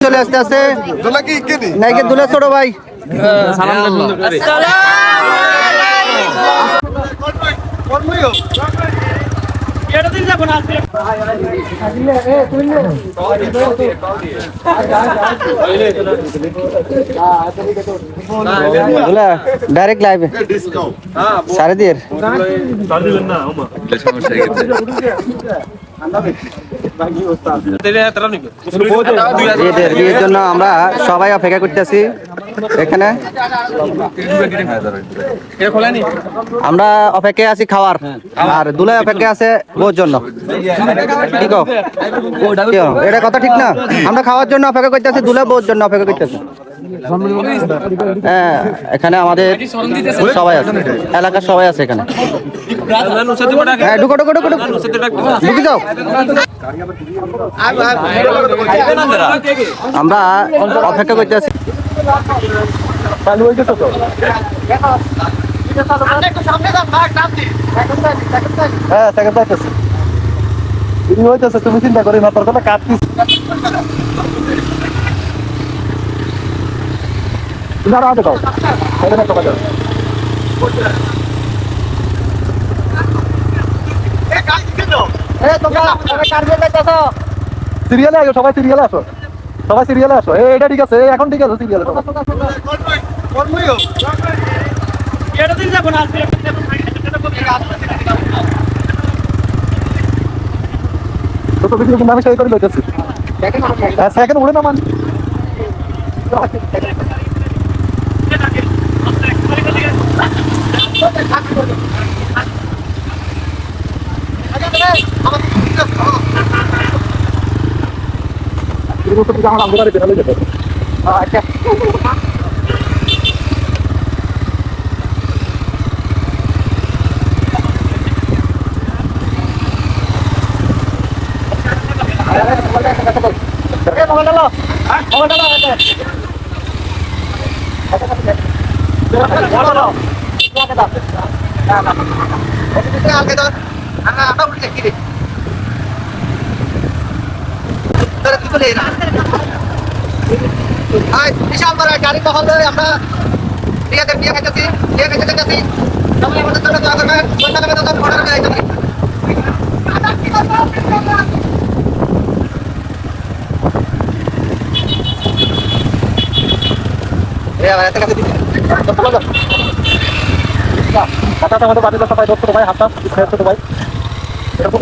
চলে আসতে আসতে নাইকে দুলা ছোট ভাই ডাইরেক্ট লাইভে সাড়ে দিয়ে বিয়ের জন্য আমরা সবাই অপেক্ষা করতেছি এখানে আমরা অপেক্ষায় আছি খাওয়ার আর দুলাই অপেক্ষায় আছে বউর জন্য কি কও এটা কথা ঠিক না আমরা খাওয়ার জন্য অপেক্ষা করতেছি দুলাই বউর জন্য অপেক্ষা করতেছি হ্যাঁ এখানে আমাদের সবাই আছে এলাকার সবাই আছে এখানে হ্যাঁ ঢুকো ঢুকো ঢুকো ঢুকে যাও আমরা অপেক্ষা করতে আছি তুমি চিন্তা করি না তোর কথা কাটতিস সিরিয়ালে আসো সবাই সিরিয়ালে আসো সবাই সিরিয়ালে আসো এটা ঠিক আছে এখন ঠিক আছে সিরিয়ালে তো বেশি রকম আমি সেই করে লইতেছি সেকেন্ড উড়ে না মান আমার আমদারে বেরালে যেতে আচ্ছা বিশাল বড় গাড়ি বহল আমরা বিয়ে খাইতেছি বিয়ে খাইতে যেতেছি সবাই আমাদের জন্য দোয়া করবেন আমাদের বাড়িতে সবাই ধরতো ভাই হাতটা ছোট ভাই এরকম